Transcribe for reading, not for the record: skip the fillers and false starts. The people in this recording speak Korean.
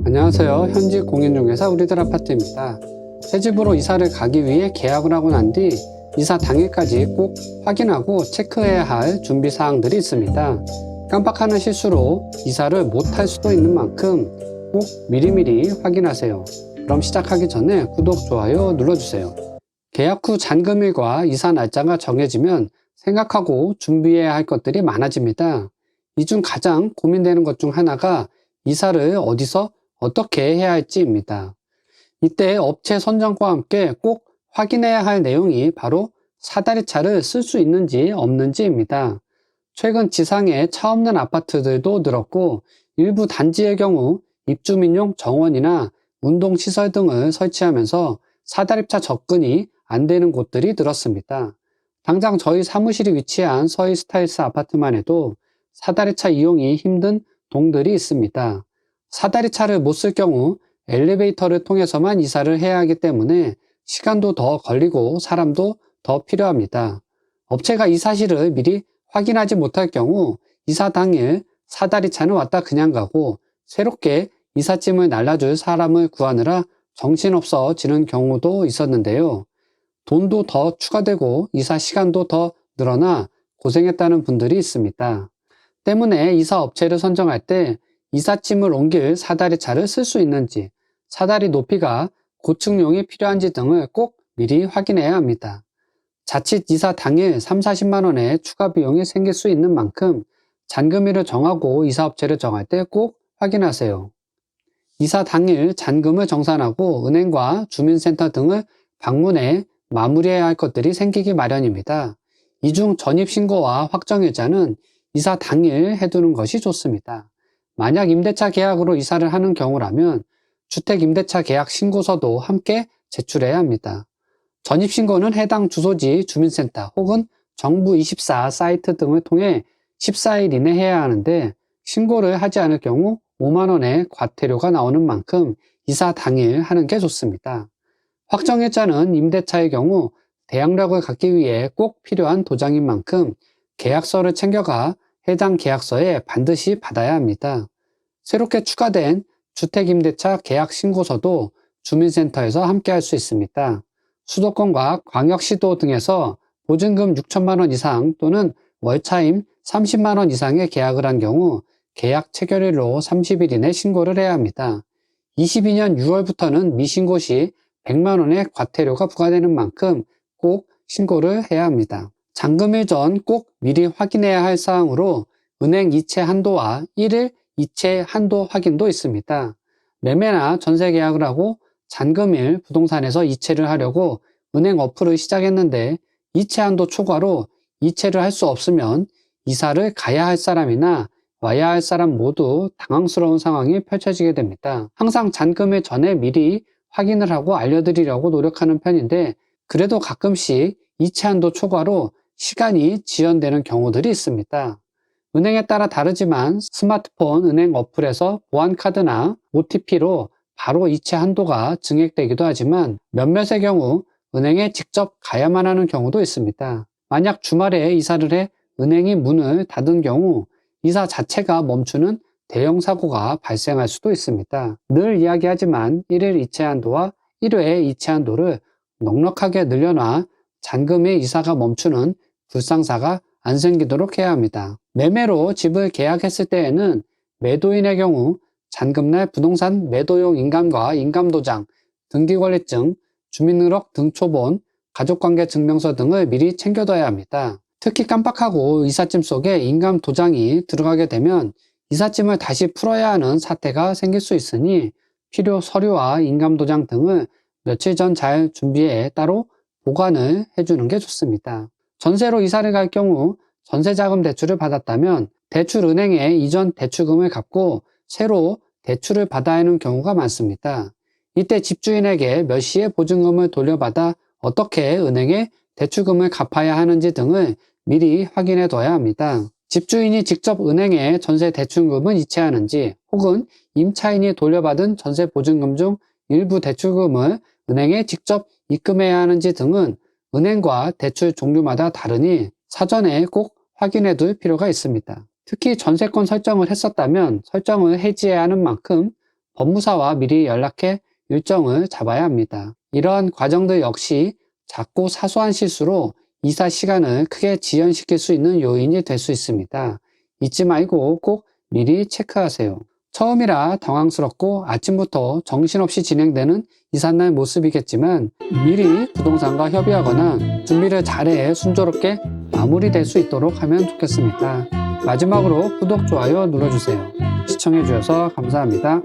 안녕하세요. 현직 공인중개사 우리들 아파트입니다. 새 집으로 이사를 가기 위해 계약을 하고 난 뒤 이사 당일까지 꼭 확인하고 체크해야 할 준비 사항들이 있습니다. 깜빡하는 실수로 이사를 못할 수도 있는 만큼 꼭 미리미리 확인하세요. 그럼 시작하기 전에 구독, 좋아요 눌러주세요. 계약 후 잔금일과 이사 날짜가 정해지면 생각하고 준비해야 할 것들이 많아집니다. 이 중 가장 고민되는 것 중 하나가 이사를 어디서 어떻게 해야 할지입니다. 이때 업체 선정과 함께 꼭 확인해야 할 내용이 바로 사다리차를 쓸 수 있는지 없는지입니다. 최근 지상에 차 없는 아파트들도 늘었고 일부 단지의 경우 입주민용 정원이나 운동시설 등을 설치하면서 사다리차 접근이 안 되는 곳들이 늘었습니다. 당장 저희 사무실이 위치한 서희스타일스 아파트만 해도 사다리차 이용이 힘든 동들이 있습니다. 사다리차를 못 쓸 경우 엘리베이터를 통해서만 이사를 해야 하기 때문에 시간도 더 걸리고 사람도 더 필요합니다. 업체가 이 사실을 미리 확인하지 못할 경우 이사 당일 사다리차는 왔다 그냥 가고 새롭게 이삿짐을 날라줄 사람을 구하느라 정신없어지는 경우도 있었는데요. 돈도 더 추가되고 이사 시간도 더 늘어나 고생했다는 분들이 있습니다. 때문에 이사 업체를 선정할 때 이삿짐을 옮길 사다리차를 쓸 수 있는지, 사다리 높이가 고층용이 필요한지 등을 꼭 미리 확인해야 합니다. 자칫 이사 당일 3, 40만 원의 추가 비용이 생길 수 있는 만큼 잔금일을 정하고 이사업체를 정할 때 꼭 확인하세요. 이사 당일 잔금을 정산하고 은행과 주민센터 등을 방문해 마무리해야 할 것들이 생기기 마련입니다. 이 중 전입신고와 확정일자는 이사 당일 해두는 것이 좋습니다. 만약 임대차 계약으로 이사를 하는 경우라면 주택임대차 계약 신고서도 함께 제출해야 합니다. 전입신고는 해당 주소지 주민센터 혹은 정부24 사이트 등을 통해 14일 이내 해야 하는데 신고를 하지 않을 경우 5만 원의 과태료가 나오는 만큼 이사 당일 하는 게 좋습니다. 확정일자는 임대차의 경우 대항력을 갖기 위해 꼭 필요한 도장인 만큼 계약서를 챙겨가 해당 계약서에 반드시 받아야 합니다. 새롭게 추가된 주택임대차 계약 신고서도 주민센터에서 함께 할 수 있습니다. 수도권과 광역시도 등에서 보증금 6천만 원 이상 또는 월차임 30만 원 이상의 계약을 한 경우 계약 체결일로 30일 이내 신고를 해야 합니다. 22년 6월부터는 미신고 시 100만 원의 과태료가 부과되는 만큼 꼭 신고를 해야 합니다. 잔금일 전 꼭 미리 확인해야 할 사항으로 은행 이체 한도와 1일 이체 한도 확인도 있습니다. 매매나 전세 계약을 하고 잔금일 부동산에서 이체를 하려고 은행 어플을 시작했는데 이체 한도 초과로 이체를 할 수 없으면 이사를 가야 할 사람이나 와야 할 사람 모두 당황스러운 상황이 펼쳐지게 됩니다. 항상 잔금일 전에 미리 확인을 하고 알려드리려고 노력하는 편인데 그래도 가끔씩 이체 한도 초과로 시간이 지연되는 경우들이 있습니다. 은행에 따라 다르지만 스마트폰 은행 어플에서 보안카드나 OTP로 바로 이체 한도가 증액되기도 하지만 몇몇의 경우 은행에 직접 가야만 하는 경우도 있습니다. 만약 주말에 이사를 해 은행이 문을 닫은 경우 이사 자체가 멈추는 대형 사고가 발생할 수도 있습니다. 늘 이야기하지만 1일 이체 한도와 1회 이체 한도를 넉넉하게 늘려놔 잔금일 이사가 멈추는 불상사가 안 생기도록 해야 합니다. 매매로 집을 계약했을 때에는 매도인의 경우 잔금날 부동산 매도용 인감과 인감도장, 등기권리증, 주민등록 등초본, 가족관계증명서 등을 미리 챙겨둬야 합니다. 특히 깜빡하고 이삿짐 속에 인감도장이 들어가게 되면 이삿짐을 다시 풀어야 하는 사태가 생길 수 있으니 필요 서류와 인감도장 등을 며칠 전 잘 준비해 따로 보관을 해주는 게 좋습니다. 전세로 이사를 갈 경우 전세자금 대출을 받았다면 대출은행에 이전 대출금을 갚고 새로 대출을 받아야 하는 경우가 많습니다. 이때 집주인에게 몇 시에 보증금을 돌려받아 어떻게 은행에 대출금을 갚아야 하는지 등을 미리 확인해 둬야 합니다. 집주인이 직접 은행에 전세 대출금을 이체하는지 혹은 임차인이 돌려받은 전세 보증금 중 일부 대출금을 은행에 직접 입금해야 하는지 등은 은행과 대출 종류마다 다르니 사전에 꼭 확인해 둘 필요가 있습니다. 특히 전세권 설정을 했었다면 설정을 해지해야 하는 만큼 법무사와 미리 연락해 일정을 잡아야 합니다. 이런 과정들 역시 작고 사소한 실수로 이사 시간을 크게 지연시킬 수 있는 요인이 될 수 있습니다. 잊지 말고 꼭 미리 체크하세요. 처음이라 당황스럽고 아침부터 정신없이 진행되는 이삿날 모습이겠지만 미리 부동산과 협의하거나 준비를 잘해 순조롭게 마무리될 수 있도록 하면 좋겠습니다. 마지막으로 구독, 좋아요 눌러주세요. 시청해주셔서 감사합니다.